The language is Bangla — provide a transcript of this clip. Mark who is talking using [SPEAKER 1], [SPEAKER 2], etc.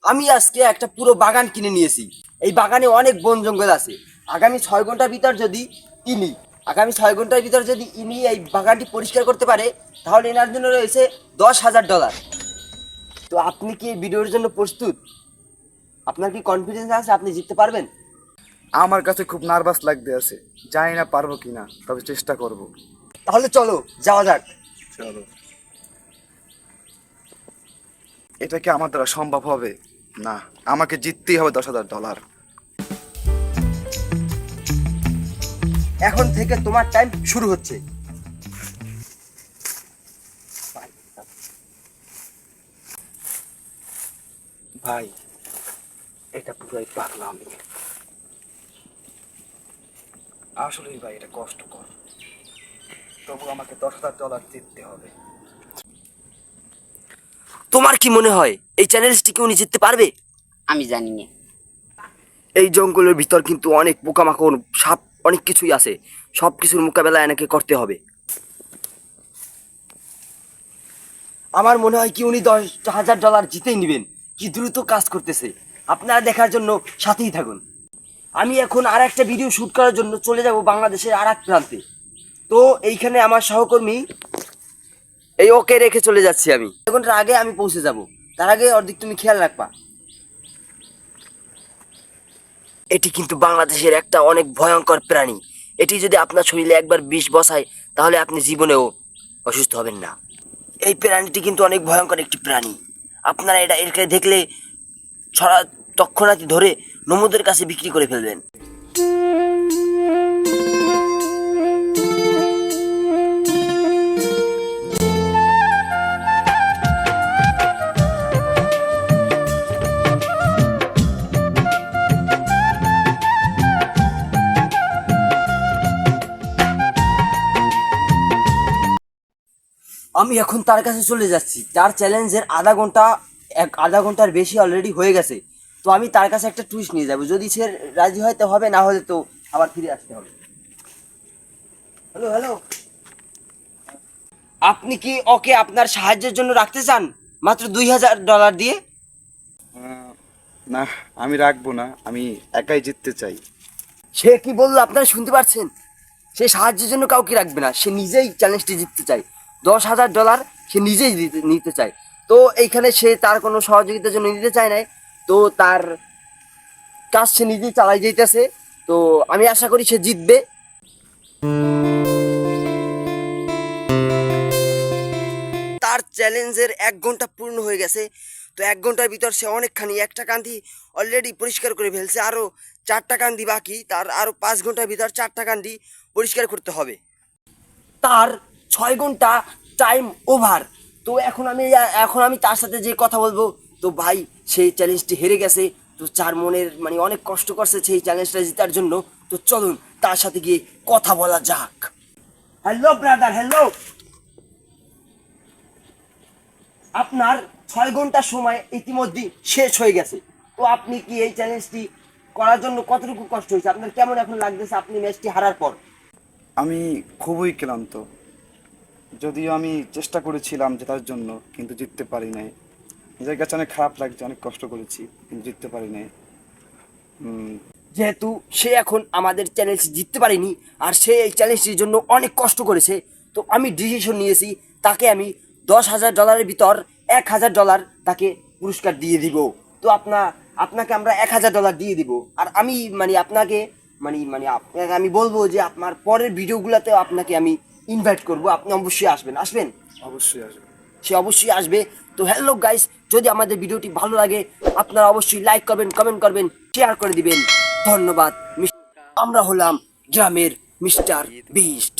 [SPEAKER 1] আমি আজকে একটা পুরো বাগান কিনে নিয়েছি। এই বাগানে অনেক বন জঙ্গল আছে। আগামী 6 ঘন্টার ভিতর যদি ইনি আগামী 6 ঘন্টার ভিতর যদি ইনি এই বাগানটি পরিষ্কার করতে পারে, তাহলে এনার জন্য রয়েছে $10,000। তো আপনি কি এই ভিডিওর জন্য প্রস্তুত? আপনার কি কনফিডেন্স আছে আপনি জিততে পারবেন?
[SPEAKER 2] আমার কাছে খুব নার্ভাস লাগতে আছে, জানি না পারবো কিনা, তবে চেষ্টা করব।
[SPEAKER 1] তাহলে চলো যাওয়া যাক।
[SPEAKER 2] চলো। এটা কি আমার দ্বারা সম্ভব হবে? না, আমাকে জিততেই হবে $10,000।
[SPEAKER 1] এখন থেকে তোমার টাইম শুরু হচ্ছে।
[SPEAKER 2] ভাই, এটা পুরোই পাগলামি। আসলেই ভাই, এটা কষ্টকর, তবু আমাকে $10,000 জিততে হবে।
[SPEAKER 1] তোমার কি মনে হয় এই চ্যালেঞ্জটিকে উনি জিততে পারবে?
[SPEAKER 3] আমি জানি না।
[SPEAKER 1] এই জঙ্গলের ভিতর কিন্তু অনেক পোকামাকড়, সাপ, অনেক কিছুই আছে। সব কিছুর মোকাবেলা এনাকে করতে হবে। আমার মনে হয় কি উনি $10,000 জিতেই নেবেন। কি দ্রুত কাজ করতেছে, আপনারা দেখার জন্য সাথেই থাকুন। আমি এখন আর একটা ভিডিও শ্যুট করার জন্য চলে যাব বাংলাদেশের আর এক প্রান্তে। তো এইখানে আমার সহকর্মী এই ওকে রেখে চলে যাচ্ছি আমি। 1 ঘন্টার আগে আমি পৌঁছে যাব। তার আগে ওর দিক তুমি খেয়াল রাখবা। এটি কিন্তু বাংলাদেশের একটা অনেক ভয়ঙ্কর প্রাণী। এটি যদি আপনার শরীরে একবার বিষ বসায়, তাহলে আপনি জীবনেও অসুস্থ হবেন না। এই প্রাণীটি কিন্তু অনেক ভয়ঙ্কর একটি প্রাণী। আপনারা এটাকে দেখলে ছড়া তৎক্ষণাৎ ধরে নমুদের কাছে বিক্রি করে ফেলবেন। আমি এখন তার কাছে চলে যাচ্ছি। তার চ্যালেঞ্জের আধা ঘন্টার বেশি অলরেডি হয়ে গেছে। তো আমি তার কাছে একটা টুইস্ট নিয়ে যাব। যদি সে রাজি হয় তো হবে, না হলে তো আবার ফিরে আসতে হবে। হ্যালো হ্যালো, আপনি কি ওকে আপনার সাহায্যের জন্য রাখতে চান মাত্র $2,000 দিয়ে?
[SPEAKER 2] না, আমি রাখবো না, আমি একাই জিততে চাই।
[SPEAKER 1] সে কি বললো আপনারা শুনতে পাচ্ছেন? সে সাহায্যের জন্য কাউকে রাখবে না, সে নিজেই চ্যালেঞ্জটি জিততে চায়। $10,000 সে নিজেই নিতে চায়। তো এইখানে সে তার কোনো সহযোগিতার জন্য নিতে চায় নাই। তো তার কাজ সে নিজেই চালাই যাইতেছে। তো আমি আশা করি সে জিতবে। তার চ্যালেঞ্জের 1 ঘন্টা পূর্ণ হয়ে গেছে। তো 1 ঘন্টার ভিতর সে অনেকখানি, একটা কান্দি অলরেডি পরিষ্কার করে ফেলছে। আরও 4টা কান্দি বাকি। তার আরও 5 ঘন্টার ভিতর 4টা কান্দি পরিষ্কার করতে হবে। তার 6 ঘন্টা টাইম ওভার। তো এখন আমি তার সাথে যে কথা বলবো। তো ভাই, সেই চ্যালেঞ্জটি হেরে গেছে। তো চার মনের মানে অনেক কষ্ট করছে সেই চ্যালেঞ্জটা জেতার জন্য। তো চলুন তার সাথে গিয়ে কথা বলা যাক। Hello brother, hello. আপনার 6 ঘন্টা সময় ইতিমধ্যে শেষ হয়ে গেছে। তো আপনি কি এই চ্যালেঞ্জটি করার জন্য কতটুকু কষ্ট হয়েছে, আপনার কেমন এখন লাগতেছে আপনি ম্যাচটি হারার পর?
[SPEAKER 2] আমি খুবই ক্লান্ত, যদিও আমি চেষ্টা করেছিলাম জেতার জন্য, কিন্তু জিততে পারি নাই। নিজের কাছে অনেক খারাপ লাগছে, অনেক কষ্ট করেছি কিন্তু জিততে পারি নাই।
[SPEAKER 1] যেহেতু সে এখন আমাদের চ্যালেঞ্জ জিততে পারেনি, আর সে এই চ্যালেঞ্জটির জন্য অনেক কষ্ট করেছে, তো আমি ডিসিশন নিয়েছি তাকে আমি $10,000 ভিতর $1,000 তাকে পুরস্কার দিয়ে দিব। তো আপনাকে আমরা $1,000 দিয়ে দিব। আর আমি আপনাকে আমি বলবো যে আপনার পরের ভিডিওগুলোতেও আপনাকে আমি ইনভাইট করব। আপনি অবশ্যই আসবেন।
[SPEAKER 2] অবশ্যই আসবে।
[SPEAKER 1] সে অবশ্যই আসবে। তো হ্যালো গাইস, যদি আমাদের ভিডিওটি ভালো লাগে আপনারা অবশ্যই লাইক করবেন, কমেন্ট করবেন, শেয়ার করে দিবেন। ধন্যবাদ। আমরা হলাম গ্রামের মিস্টার বিস্ট।